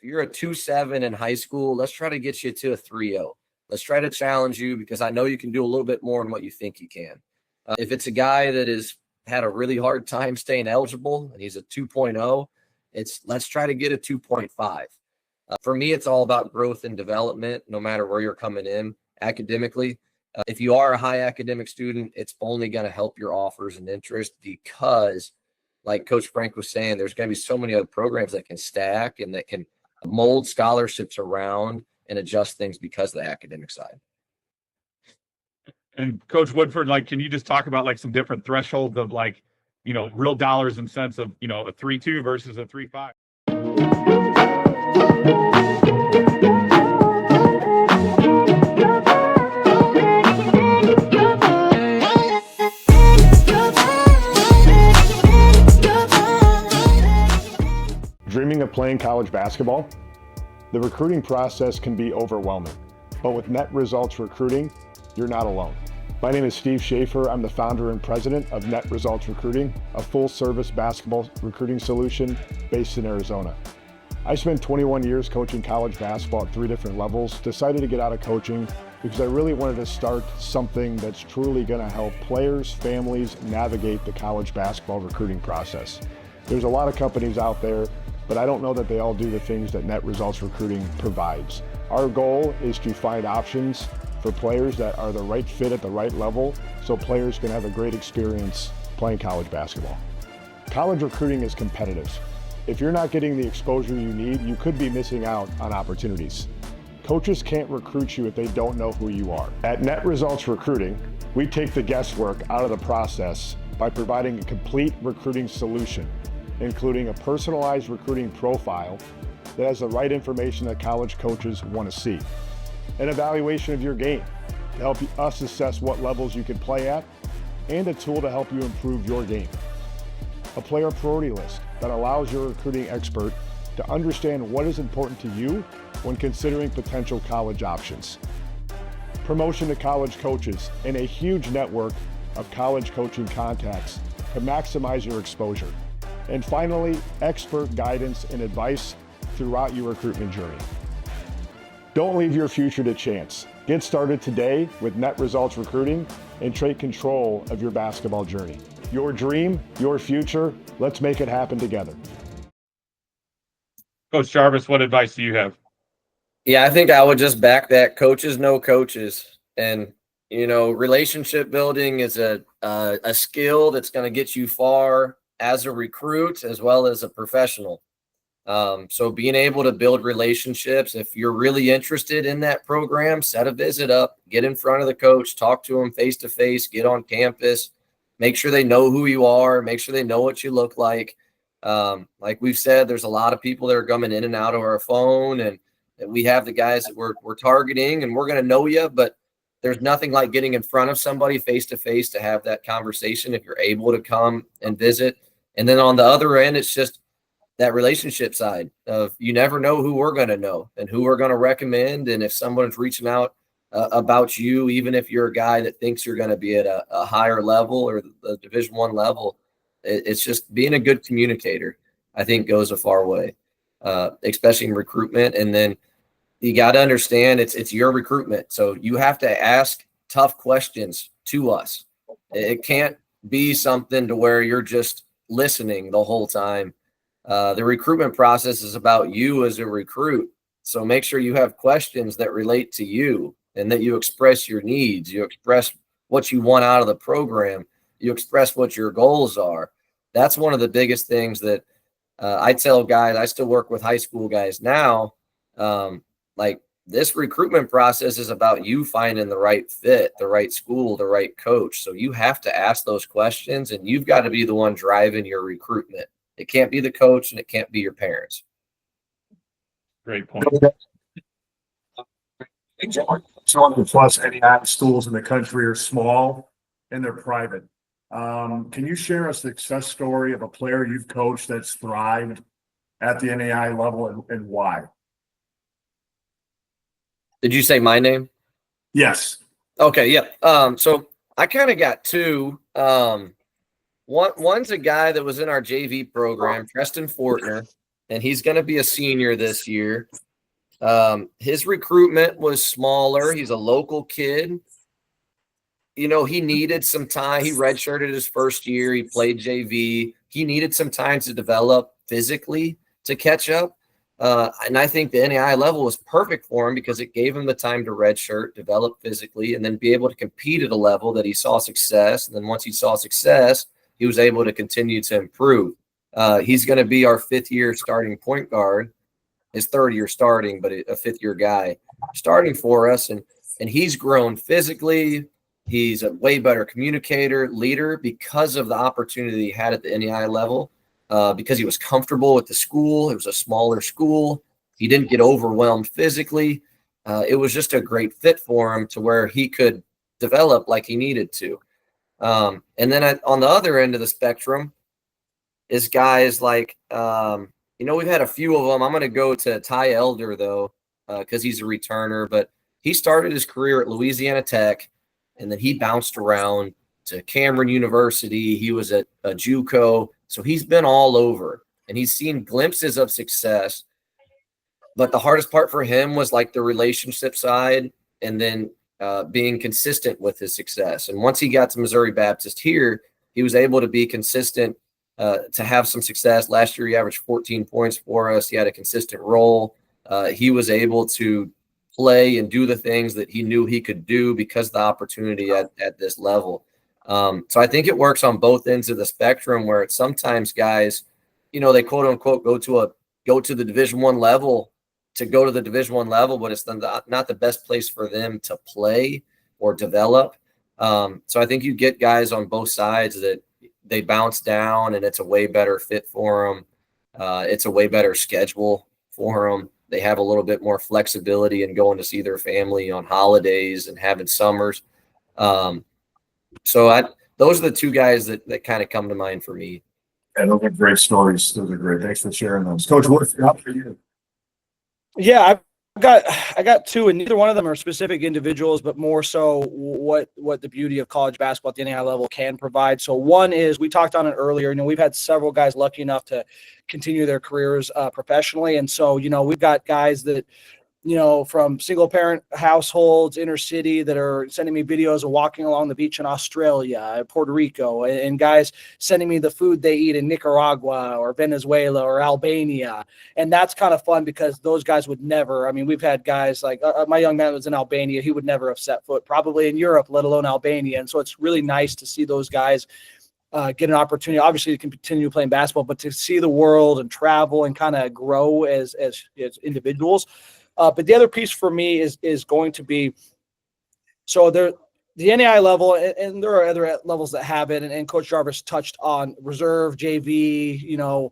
If you're a 2.7 in high school, let's try to get you to a 3.0. Let's try to challenge you because I know you can do a little bit more than what you think you can. If it's a guy that has had a really hard time staying eligible and he's a 2.0, let's try to get a 2.5. For me, it's all about growth and development, no matter where you're coming in academically. If you are a high academic student, it's only going to help your offers and interest because, like Coach Frank was saying, there's going to be so many other programs that can stack and that can mold scholarships around and adjust things because of the academic side. And Coach Woodford, like, can you just talk about like some different thresholds of like, real dollars and cents of, a 3.2 versus a 3.5? Dreaming of playing college basketball? The recruiting process can be overwhelming, but with Net Results Recruiting, you're not alone. My name is Steve Schafer. I'm the founder and president of Net Results Recruiting, a full-service basketball recruiting solution based in Arizona. I spent 21 years coaching college basketball at 3 different levels, decided to get out of coaching because I really wanted to start something that's truly going to help players, families navigate the college basketball recruiting process. There's a lot of companies out there, but I don't know that they all do the things that Net Results Recruiting provides. Our goal is to find options for players that are the right fit at the right level so players can have a great experience playing college basketball. College recruiting is competitive. If you're not getting the exposure you need, you could be missing out on opportunities. Coaches can't recruit you if they don't know who you are. At Net Results Recruiting, we take the guesswork out of the process by providing a complete recruiting solution, including a personalized recruiting profile that has the right information that college coaches want to see, an evaluation of your game to help us assess what levels you can play at, and a tool to help you improve your game. A player priority list that allows your recruiting expert to understand what is important to you when considering potential college options. Promotion to college coaches and a huge network of college coaching contacts to maximize your exposure. And finally, expert guidance and advice throughout your recruitment journey. Don't leave your future to chance. Get started today with Net Results Recruiting and take control of your basketball journey. Your dream, your future, let's make it happen together. Coach Jarvis, what advice do you have? Yeah, I think I would just back that. Coaches know coaches. And, relationship building is a skill that's going to get you far as a recruit as well as a professional. So being able to build relationships, if you're really interested in that program, set a visit up, get in front of the coach, talk to them face to face, get on campus, make sure they know who you are, make sure they know what you look like. Like we've said, there's a lot of people that are coming in and out of our phone, and we have the guys that we're targeting, and we're going to know you, but there's nothing like getting in front of somebody face to face to have that conversation if you're able to come and visit. And then on the other end, it's just that relationship side of you never know who we're going to know and who we're going to recommend. And if someone's reaching out about you, even if you're a guy that thinks you're going to be at a higher level or the Division I level, it's just being a good communicator, I think, goes a far way, especially in recruitment. And then you got to understand it's your recruitment. So you have to ask tough questions to us. It can't be something to where you're just listening the whole time. The recruitment process is about you as a recruit. So make sure you have questions that relate to you and that you express your needs. You express what you want out of the program. You express what your goals are. That's one of the biggest things that I tell guys. I still work with high school guys now. Like this recruitment process is about you finding the right fit, the right school, the right coach. So you have to ask those questions, and you've got to be the one driving your recruitment. It can't be the coach, and it can't be your parents. Great point. 200+ NAIA schools in the country are small and they're private. Can you share a success story of a player you've coached that's thrived at the NAIA level and why? Did you say my name? Yes. Okay, yeah. So I kind of got two. One's a guy that was in our JV program, Preston Fortner. and he's going to be a senior this year. His recruitment was smaller. He's a local kid. You know, he needed some time. He redshirted his first year. He played JV. He needed some time to develop physically to catch up. And I think the NAIA level was perfect for him because it gave him the time to redshirt, develop physically, and then be able to compete at a level that he saw success. And then once he saw success, he was able to continue to improve. He's going to be our 5th-year starting point guard. His 3rd year starting, but a 5th-year guy starting for us. And he's grown physically. He's a way better communicator, leader because of the opportunity he had at the NAIA level, because he was comfortable with the school. It was a smaller school. He didn't get overwhelmed physically. It was just a great fit for him to where he could develop like he needed to. And then on the other end of the spectrum is guys like, we've had a few of them. I'm going to go to Ty Elder, though, because he's a returner. But he started his career at Louisiana Tech, and then he bounced around to Cameron University. He was at a JUCO. So he's been all over, and he's seen glimpses of success. But the hardest part for him was like the relationship side and then being consistent with his success. And once he got to Missouri Baptist here, he was able to be consistent, to have some success. Last year, he averaged 14 points for us. He had a consistent role. He was able to play and do the things that he knew he could do because of the opportunity at this level. So I think it works on both ends of the spectrum, where it's sometimes guys, they quote unquote go to the Division I level to go to the Division I level, but it's not the best place for them to play or develop. So I think you get guys on both sides that they bounce down and it's a way better fit for them. It's a way better schedule for them. They have a little bit more flexibility in going to see their family on holidays and having summers. So those are the two guys that kind of come to mind for me. And those are great stories. Those are great. Thanks for sharing those. Coach, how for you? Yeah, I got two, and neither one of them are specific individuals, but more so what the beauty of college basketball at the NAIA level can provide. So one is, we talked on it earlier, we've had several guys lucky enough to continue their careers professionally. And so, we've got guys that, from single parent households, inner city, that are sending me videos of walking along the beach in Australia, Puerto Rico, and guys sending me the food they eat in Nicaragua or Venezuela or Albania. And that's kind of fun because those guys would never, we've had guys like my young man was in Albania. He would never have set foot probably in Europe, let alone Albania. And so it's really nice to see those guys get an opportunity, obviously, to continue playing basketball, but to see the world and travel and kind of grow as individuals. But the other piece for me is going to be, so the NAIA level, and there are other levels that have it, and Coach Jarvis touched on reserve, JV,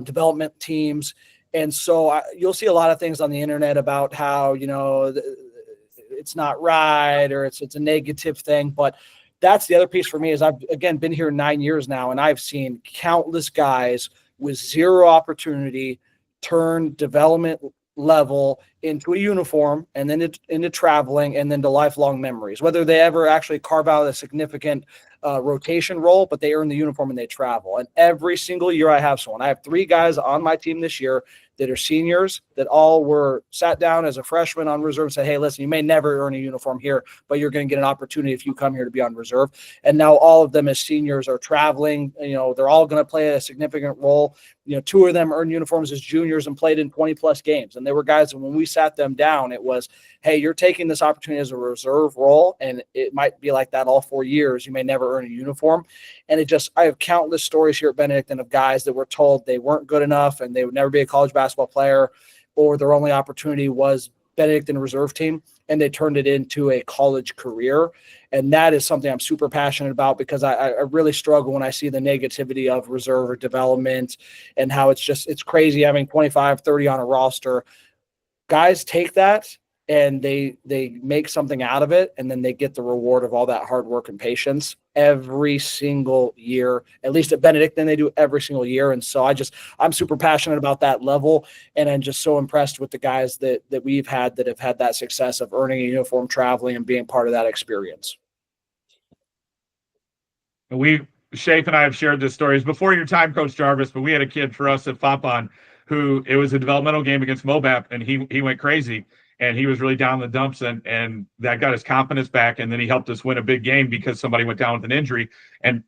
development teams. And so you'll see a lot of things on the internet about how, it's not right or it's a negative thing. But that's the other piece for me is I've, again, been here 9 years now, and I've seen countless guys with zero opportunity turn development level into a uniform and then into traveling and then to lifelong memories, whether they ever actually carve out a significant rotation role, but they earn the uniform and they travel. And every single year I have someone. I have 3 guys on my team this year that are seniors that all were sat down as a freshman on reserve and said, hey, listen, you may never earn a uniform here, but you're going to get an opportunity if you come here to be on reserve. And now all of them as seniors are traveling. They're all going to play a significant role. 2 of them earned uniforms as juniors and played in 20 plus games. And they were guys that when we sat them down, it was, hey, you're taking this opportunity as a reserve role, and it might be like that all 4 years. You may never earn a uniform. And I have countless stories here at Benedictine of guys that were told they weren't good enough and they would never be a college basketball player, or their only opportunity was Benedictine reserve team, and they turned it into a college career. And that is something I'm super passionate about, because I really struggle when I see the negativity of reserve or development and how it's crazy having 25, 30 on a roster. Guys take that and they make something out of it, and then they get the reward of all that hard work and patience every single year. At least at Benedictine, they do every single year. And so I'm super passionate about that level, and I'm just so impressed with the guys that we've had that have had that success of earning a uniform, traveling, and being part of that experience. Schafer and I have shared this stories before your time, Coach Jarvis, but we had a kid for us at Fopon who it was a developmental game against Mobap, and he went crazy, and he was really down in the dumps, and that got his confidence back, and then he helped us win a big game because somebody went down with an injury. And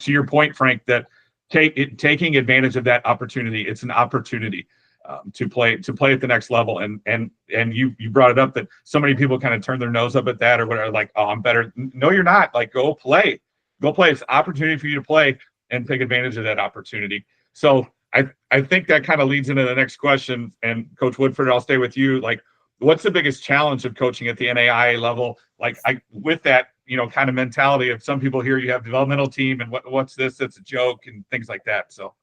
to your point, Frank, that taking advantage of that opportunity, it's an opportunity to play at the next level. And you brought it up that so many people kind of turn their nose up at that or whatever, like, oh, I'm better. No, you're not. Like, go play. It's an opportunity for you to play and take advantage of that opportunity. So I think that kind of leads into the next question. And Coach Woodford, I'll stay with you. Like, what's the biggest challenge of coaching at the NAIA level? Like, with that, kind of mentality of some people here, you have developmental team and what's this? That's a joke and things like that. So.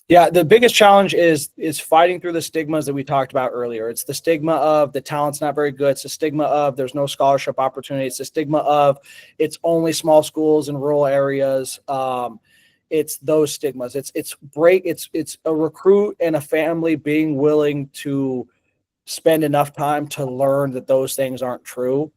Yeah, the biggest challenge is fighting through the stigmas that we talked about earlier. It's the stigma of the talent's not very good. It's the stigma of there's no scholarship opportunity. It's the stigma of it's only small schools in rural areas. It's those stigmas. It's a recruit and a family being willing to spend enough time to learn that those things aren't true,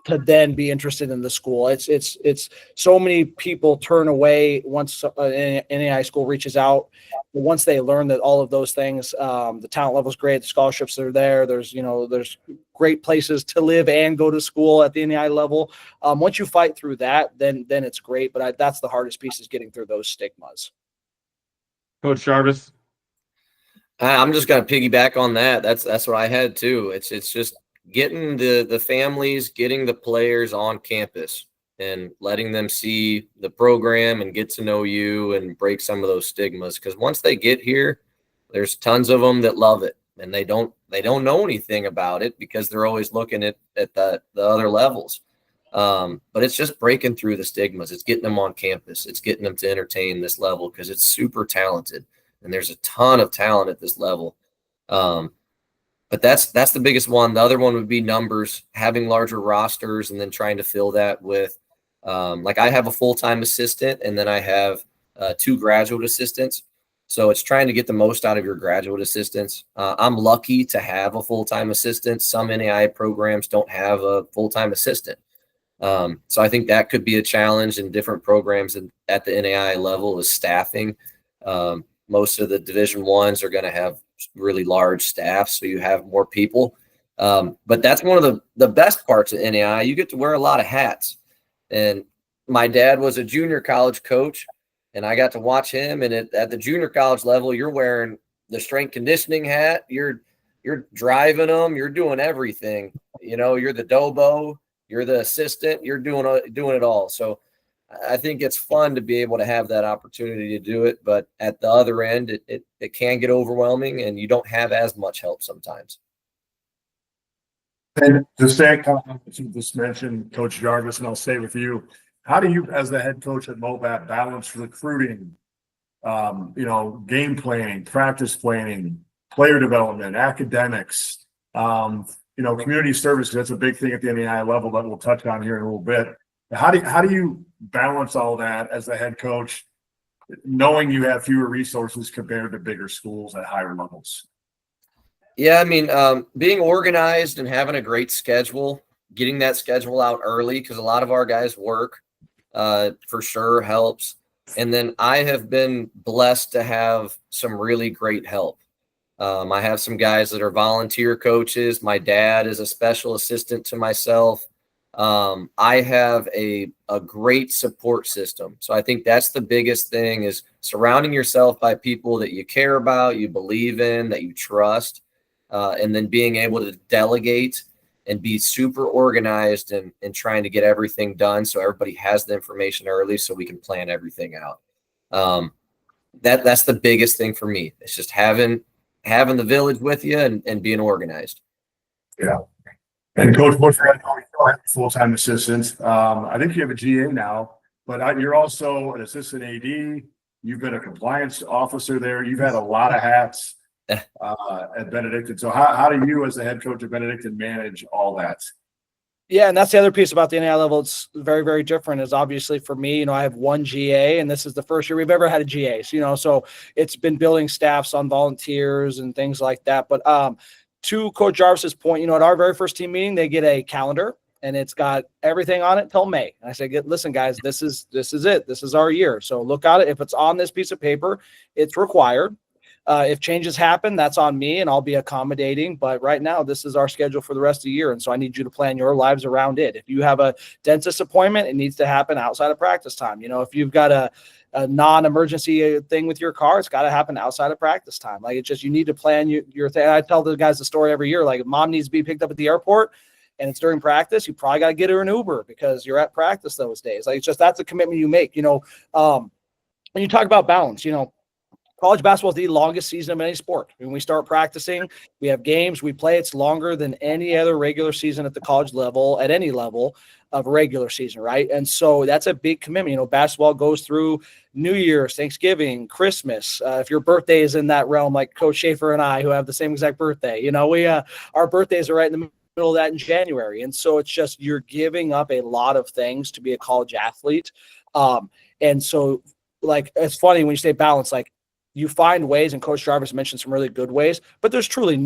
to then be interested in the school. It's so many people turn away once an NAIA school reaches out. But once they learn that all of those things, the talent level is great, the scholarships are there. There's great places to live and go to school at the NAIA level. Once you fight through that, then it's great. But that's the hardest piece, is getting through those stigmas. Coach Jarvis. I'm just going to piggyback on that. That's what I had too. It's just getting the families, getting the players on campus and letting them see the program and get to know you and break some of those stigmas. Because once they get here, there's tons of them that love it, and they don't know anything about it because they're always looking at the other levels. But it's just breaking through the stigmas. It's getting them on campus. It's getting them to entertain this level because it's super talented, and there's a ton of talent at this level. But that's the biggest one. The other one would be numbers, having larger rosters, and then trying to fill that with, like, I have a full-time assistant, and then I have 2 graduate assistants. So it's trying to get the most out of your graduate assistants. I'm lucky to have a full-time assistant. Some NAIA programs don't have a full-time assistant. So I think that could be a challenge in different programs at the NAIA level, is staffing. Most of the Division I's are going to have really large staff, so you have more people. But that's one of the best parts of NAIA. You get to wear a lot of hats. And my dad was a junior college coach, and I got to watch him. And at the junior college level, you're wearing the strength conditioning hat. You're driving them. You're doing everything. You're the dobo. You're the assistant. You're doing it all. So I think it's fun to be able to have that opportunity to do it. But at the other end, it can get overwhelming, and you don't have as much help sometimes. And to stay in context, you just mentioned Coach Jarvis, and I'll stay with you. How do you, as the head coach at Mobap, balance recruiting, game planning, practice planning, player development, academics, community service? That's a big thing at the NAIA level that we'll touch on here in a little bit. How do you balance all that as the head coach, knowing you have fewer resources compared to bigger schools at higher levels? Yeah, I mean, being organized and having a great schedule, getting that schedule out early, because a lot of our guys work, for sure helps. And then I have been blessed to have some really great help. I have some guys that are volunteer coaches. My dad is a special assistant to myself. I have a great support system. So I think that's the biggest thing, is surrounding yourself by people that you care about, you believe in, that you trust, and then being able to delegate and be super organized and trying to get everything done so everybody has the information early so we can plan everything out. That's the biggest thing for me. It's just having the village with you and being organized. Yeah. And Coach Woodford, I know you still have full-time assistants. I think you have a GA now, but you're also an assistant AD. You've been a compliance officer there. You've had a lot of hats at Benedictine. So how do you, as the head coach of Benedictine, manage all that? Yeah, and that's the other piece about the NAIA level. It's very, very different. Is obviously for me, I have one GA, and this is the first year we've ever had a GA. So, so it's been building staffs on volunteers and things like that. But to Coach Jarvis's point, at our very first team meeting, they get a calendar, and it's got everything on it till May. And I say, listen, guys, this is it. This is our year. So look at it. If it's on this piece of paper, it's required. If changes happen, that's on me and I'll be accommodating. But right now, this is our schedule for the rest of the year. And so I need you to plan your lives around it. If you have a dentist appointment, it needs to happen outside of practice time. If you've got a non-emergency thing with your car, it's got to happen outside of practice time. Like, it's just, you need to plan your thing. I tell the guys the story every year. Like, if mom needs to be picked up at the airport and it's during practice, you probably got to get her an Uber because you're at practice those days. Like, it's just, that's a commitment you make, when you talk about balance, college basketball is the longest season of any sport. When we start practicing, we have games, we play. It's longer than any other regular season at the college level, at any level of a regular season, right? And so that's a big commitment. Basketball goes through New Year's, Thanksgiving, Christmas. If your birthday is in that realm, like Coach Schafer and I, who have the same exact birthday, our birthdays are right in the middle of that in January. And so it's just, you're giving up a lot of things to be a college athlete. And so, like, it's funny when you say balance, like, you find ways, and Coach Jarvis mentioned some really good ways, but there's truly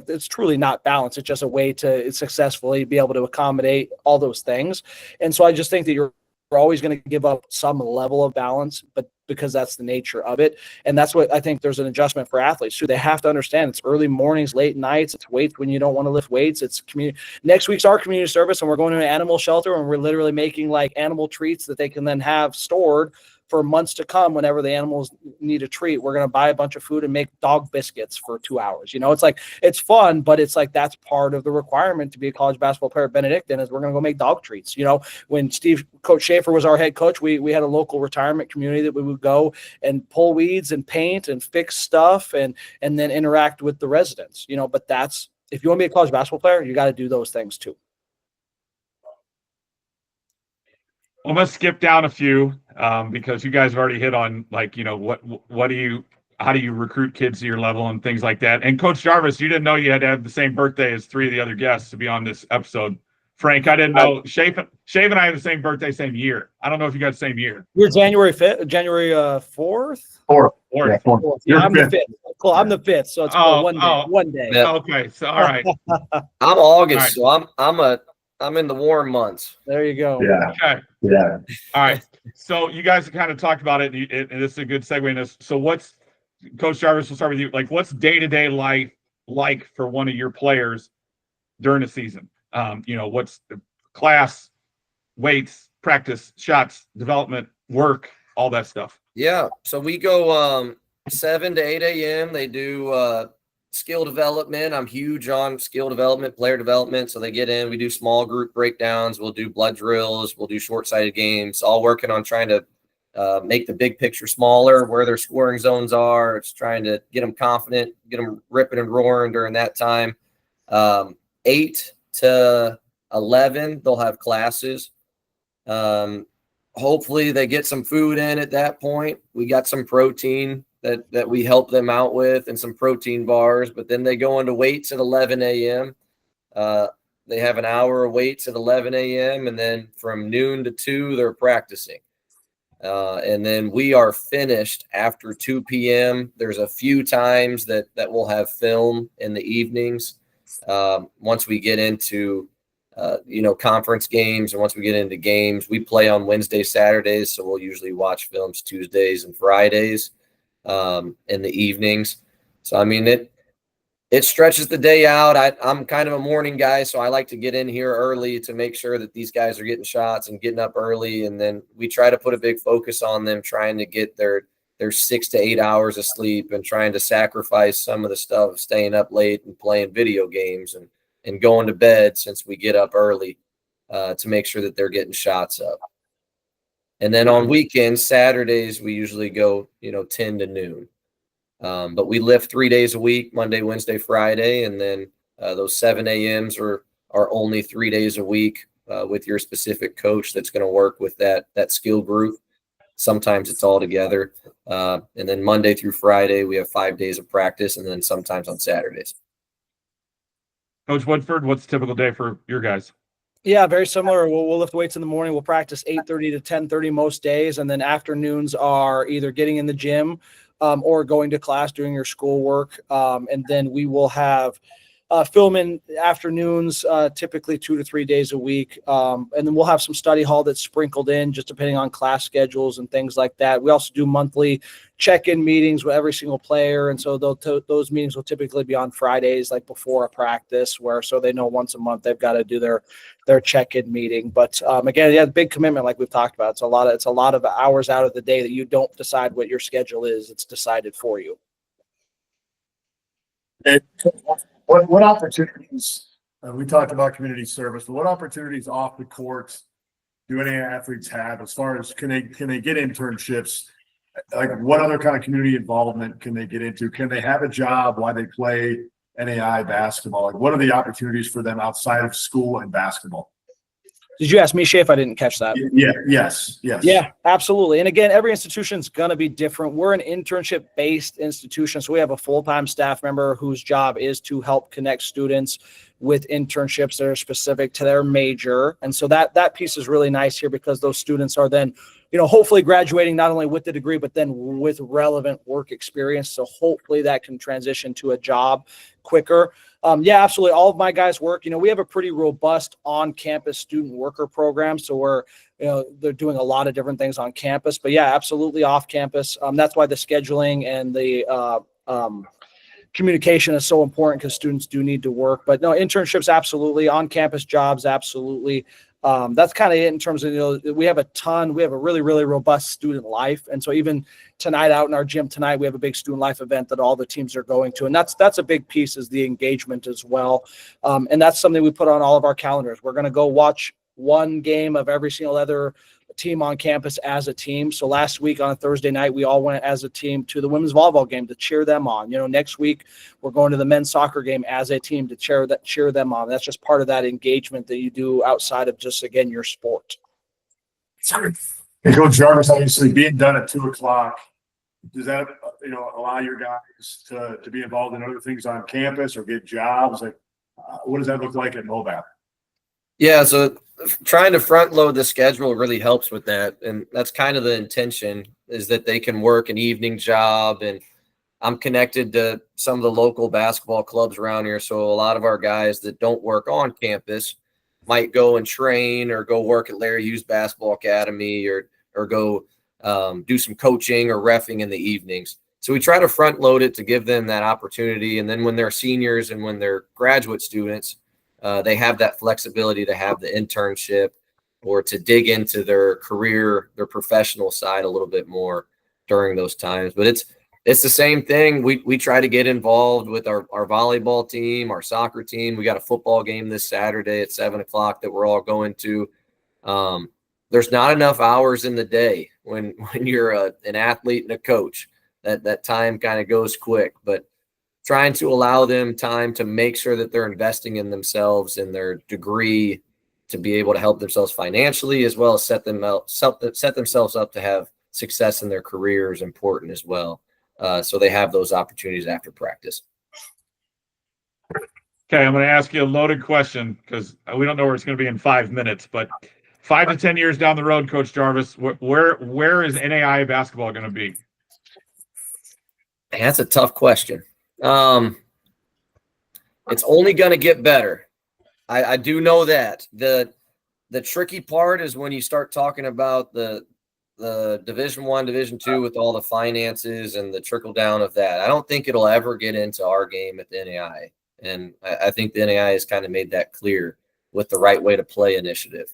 it's truly not balance. It's just a way to successfully be able to accommodate all those things. And so I just think that you're always going to give up some level of balance, but because that's the nature of it. And that's what I think there's an adjustment for athletes too. They have to understand it's early mornings, late nights, it's weights when you don't want to lift weights. It's next week's our community service, and we're going to an animal shelter, and we're literally making like animal treats that they can then have stored for months to come. Whenever the animals need a treat, we're going to buy a bunch of food and make dog biscuits for 2 hours. It's like, it's fun, but it's like, that's part of the requirement to be a college basketball player at Benedictine, is we're going to go make dog treats. When Coach Schafer was our head coach, we had a local retirement community that we would go and pull weeds and paint and fix stuff and then interact with the residents, but that's, if you want to be a college basketball player, you got to do those things too. I'm gonna skip down a few because you guys have already hit on, like, how do you recruit kids to your level and things like that. And Coach Jarvis, you didn't know you had to have the same birthday as 3 of the other guests to be on this episode. Frank, I didn't know. Schafer and I have the same birthday, same year. I don't know if you got the same year. You're January 5th, January 4th? 4th. Yeah, 4th. Yeah, I'm the 5th. Cool. I'm the 5th. So it's one day. Yeah. Okay. So, all right. I'm August, so I'm in the warm months. There you go. Yeah. Okay. Yeah. All right. So you guys have kind of talked about it, and this is a good segue in this. So Coach Jarvis, we'll start with you. Like, what's day-to-day life like for one of your players during the season? What's the class, weights, practice, shots, development, work, all that stuff? Yeah. So we go 7 to 8 a.m. They do skill development. I'm huge on skill development, player development. So they get in, we do small group breakdowns. We'll do blood drills. We'll do short-sighted games, all working on trying to make the big picture smaller, where their scoring zones are. It's trying to get them confident, get them ripping and roaring during that time. 8 to 11, they'll have classes. Hopefully they get some food in at that point. We got some protein that we help them out with, and some protein bars, but then they go into weights at 11 a.m. They have an hour of weights at 11 a.m. and then from noon to 2, they're practicing. And then we are finished after 2 p.m. There's a few times that we'll have film in the evenings. Once we get into, conference games, and once we get into games, we play on Wednesdays, Saturdays. So we'll usually watch films Tuesdays and Fridays in the evenings. So, I mean, it stretches the day out. I'm kind of a morning guy, so I like to get in here early to make sure that these guys are getting shots and getting up early. And then we try to put a big focus on them, trying to get their 6 to 8 hours of sleep, and trying to sacrifice some of the stuff of staying up late and playing video games and going to bed, since we get up early to make sure that they're getting shots up. And then on weekends, Saturdays, we usually go, 10 to noon. But we lift 3 days a week, Monday, Wednesday, Friday. And then those 7 a.m.s are only 3 days a week with your specific coach that's going to work with that skill group. Sometimes it's all together. And then Monday through Friday, we have 5 days of practice, and then sometimes on Saturdays. Coach Woodford, what's a typical day for your guys? Yeah, very similar. We'll lift weights in the morning. We'll practice 8:30 to 10:30 most days, and then afternoons are either getting in the gym or going to class, doing your schoolwork. And then we will have film in afternoons, typically 2 to 3 days a week. And then we'll have some study hall that's sprinkled in just depending on class schedules and things like that. We also do monthly check-in meetings with every single player. And so those meetings will typically be on Fridays, like before a practice, so they know once a month they've got to do their check-in meeting. But again, yeah, the big commitment, like we've talked about, it's a lot of hours out of the day that you don't decide what your schedule is. It's decided for you. And what opportunities, we talked about community service, but what opportunities off the court do any athletes have as far as can they get internships? Like what other kind of community involvement can they get into? Can they have a job while they play NAI basketball? Like what are the opportunities for them outside of school and basketball? Did you ask me, Schafer? I didn't catch that. Yes. Yeah, absolutely. And again, every institution is going to be different. We're an internship-based institution, so we have a full-time staff member whose job is to help connect students with internships that are specific to their major. And so that piece is really nice here because those students are then, hopefully graduating not only with the degree, but then with relevant work experience. So hopefully that can transition to a job quicker. Yeah, absolutely. All of my guys work. We have a pretty robust on-campus student worker program. So they're doing a lot of different things on campus, but yeah, absolutely off campus. That's why the scheduling and the communication is so important because students do need to work. But no, internships, absolutely. On-campus jobs, absolutely. That's kind of it in terms of, we have a really, really robust student life. And so even tonight out in our gym tonight, we have a big student life event that all the teams are going to. And that's a big piece is the engagement as well. And that's something we put on all of our calendars. We're going to go watch one game of every single other team on campus as a team. So last week on a Thursday night, we all went as a team to the women's volleyball game to cheer them on. Next week we're going to the men's soccer game as a team to cheer them on. That's just part of that engagement that you do outside of just, again, your sport. Hey, Coach Jarvis, obviously being done at 2:00, does that, allow your guys to be involved in other things on campus or get jobs? Like, what does that look like at MOBAP? Yeah, so trying to front load the schedule really helps with that. And that's kind of the intention, is that they can work an evening job. And I'm connected to some of the local basketball clubs around here. So a lot of our guys that don't work on campus might go and train or go work at Larry Hughes Basketball Academy or go do some coaching or reffing in the evenings. So we try to front load it to give them that opportunity. And then when they're seniors and when they're graduate students, they have that flexibility to have the internship or to dig into their career, their professional side a little bit more during those times. But it's the same thing. We try to get involved with our volleyball team, our soccer team. We got a football game this Saturday at 7:00 that we're all going to. There's not enough hours in the day when you're an athlete and a coach. That time kind of goes quick, but trying to allow them time to make sure that they're investing in themselves and their degree to be able to help themselves financially, as well as set themselves up to have success in their career is important as well. So they have those opportunities after practice. Okay, I'm going to ask you a loaded question because we don't know where it's going to be in 5 minutes, but 5 to 10 years down the road, Coach Jarvis, where is NAIA basketball going to be? That's a tough question. It's only going to get better. I do know that. The tricky part is when you start talking about the Division I, Division II with all the finances and the trickle down of that. I don't think it'll ever get into our game at the NAIA. And I think the NAIA has kind of made that clear with the right way to play initiative.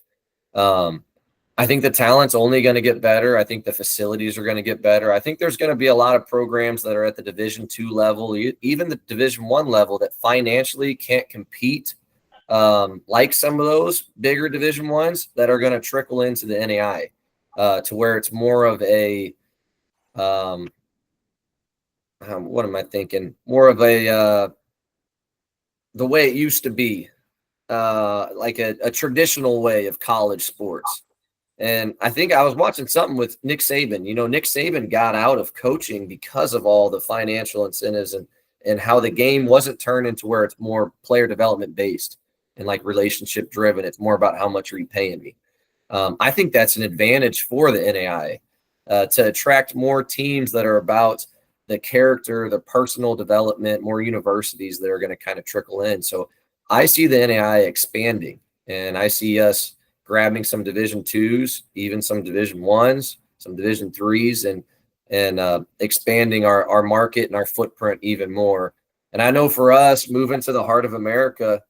I think the talent's only going to get better. I think the facilities are going to get better. I think there's going to be a lot of programs that are at the Division II level, even the Division I level, that financially can't compete like some of those bigger Division I's that are going to trickle into the NAIA to where it's more of a what am I thinking? More of a the way it used to be, like a traditional way of college sports. And I think I was watching something with Nick Saban. Nick Saban got out of coaching because of all the financial incentives and how the game wasn't turned into where it's more player development based and like relationship driven. It's more about how much are you paying me. I think that's an advantage for the NAIA to attract more teams that are about the character, the personal development, more universities that are going to kind of trickle in. So I see the NAIA expanding, and I see us grabbing some Division twos, even some Division ones, some Division threes, and expanding our market and our footprint even more. And I know for us, moving to the heart of America,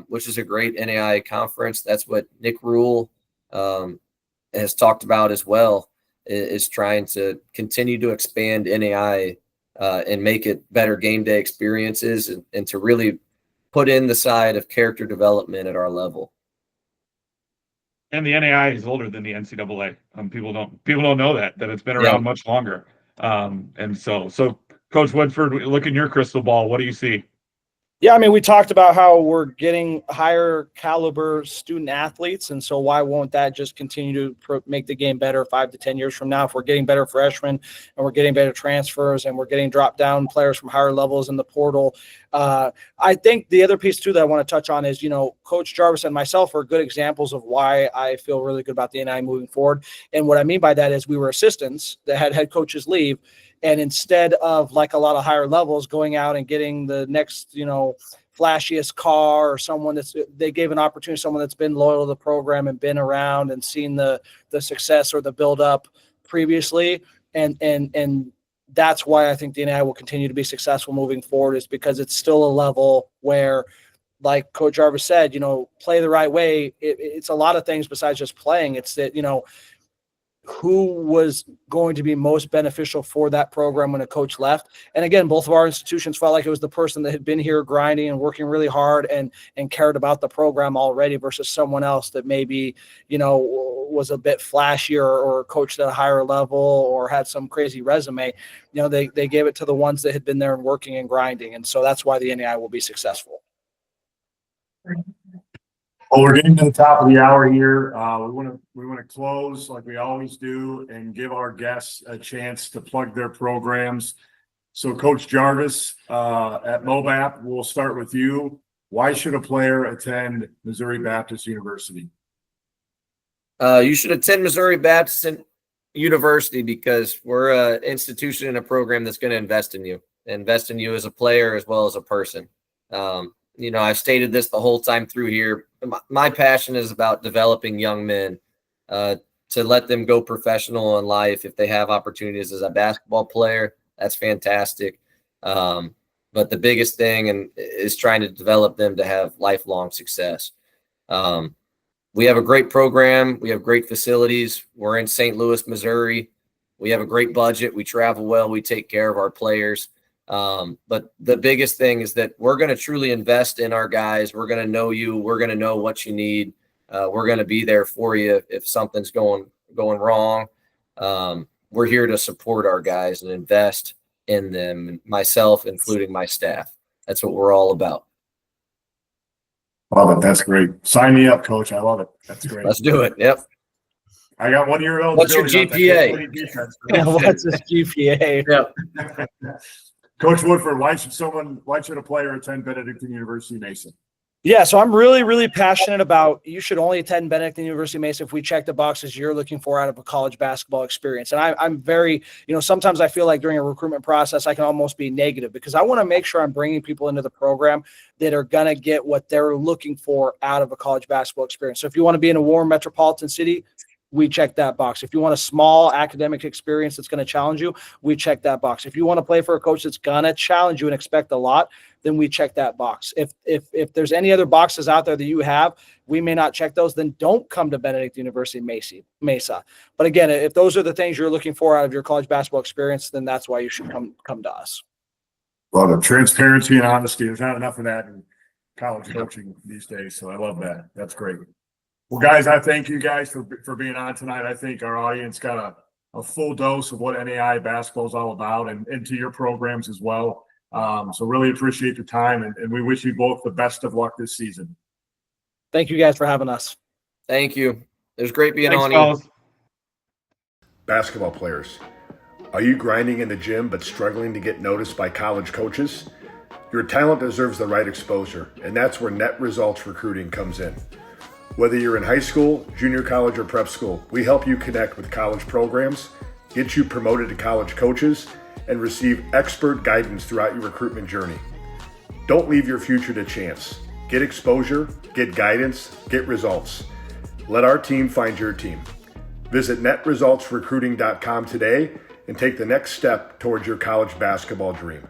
which is a great NAIA conference, that's what Nick Rule has talked about as well, is trying to continue to expand NAIA and make it better game day experiences, and to really put in the side of character development at our level. And the NAIA is older than the NCAA. People don't know that it's been around much longer. And so Coach Woodford, look in your crystal ball. What do you see? Yeah, I mean, we talked about how we're getting higher caliber student athletes, and so why won't that just continue to make the game better 5 to 10 years from now? If we're getting better freshmen and we're getting better transfers and we're getting drop down players from higher levels in the portal. I think the other piece too that I want to touch on is, Coach Jarvis and myself are good examples of why I feel really good about the NAIA moving forward. And what I mean by that is we were assistants that had head coaches leave. And instead of like a lot of higher levels going out and getting the next, flashiest car or someone they gave an opportunity to someone that's been loyal to the program and been around and seen the success or the build up previously. And that's why I think the NAIA will continue to be successful moving forward, is because it's still a level where, like Coach Jarvis said, play the right way. It's a lot of things besides just playing. It's that, who was going to be most beneficial for that program when a coach left. And again, both of our institutions felt like it was the person that had been here grinding and working really hard and cared about the program already versus someone else that maybe, was a bit flashier or coached at a higher level or had some crazy resume. They gave it to the ones that had been there and working and grinding. And so that's why the NAIA will be successful. Well, we're getting to the top of the hour here. We want to close like we always do and give our guests a chance to plug their programs. So, Coach Jarvis, at MOBAP, we'll start with you. Why should a player attend Missouri Baptist University? You should attend Missouri Baptist University because we're an institution and a program that's going to invest in you as a player as well as a person. I've stated this the whole time through here. My passion is about developing young men to let them go professional in life. If they have opportunities as a basketball player, that's fantastic. But the biggest thing is trying to develop them to have lifelong success. We have a great program. We have great facilities. We're in St. Louis, Missouri. We have a great budget. We travel well. We take care of our players. But the biggest thing is that we're going to truly invest in our guys. We're going to know you. We're going to know what you need. We're going to be there for you if something's going wrong. We're here to support our guys and invest in them, myself, including my staff. That's what we're all about. Love it. That's great. Sign me up, Coach. I love it. That's great. Let's do it. Yep. I got 1 year old. What's your GPA? What's his GPA? Yep. Coach Woodford, why should a player attend Benedictine University-Mesa? Yeah, so I'm really, really passionate about you should only attend Benedictine University-Mesa if we check the boxes you're looking for out of a college basketball experience. And I'm very, sometimes I feel like during a recruitment process, I can almost be negative because I want to make sure I'm bringing people into the program that are going to get what they're looking for out of a college basketball experience. So if you want to be in a warm metropolitan city, we check that box. If you want a small academic experience that's going to challenge you, we check that box. If you want to play for a coach that's going to challenge you and expect a lot, then we check that box. If there's any other boxes out there that you have, we may not check those, then don't come to Benedict University Mesa. But again, if those are the things you're looking for out of your college basketball experience, then that's why you should come to us. Well, the transparency and honesty, there's not enough of that in college coaching these days. So I love that. That's great. Well, guys, I thank you guys for being on tonight. I think our audience got a full dose of what NAIA basketball is all about and to your programs as well. So really appreciate your time, and we wish you both the best of luck this season. Thank you guys for having us. Thank you. It was great being on fellas. you. Basketball players, are you grinding in the gym but struggling to get noticed by college coaches? Your talent deserves the right exposure, and that's where Net Results Recruiting comes in. Whether you're in high school, junior college, or prep school, we help you connect with college programs, get you promoted to college coaches, and receive expert guidance throughout your recruitment journey. Don't leave your future to chance. Get exposure, get guidance, get results. Let our team find your team. Visit netresultsrecruiting.com today and take the next step towards your college basketball dream.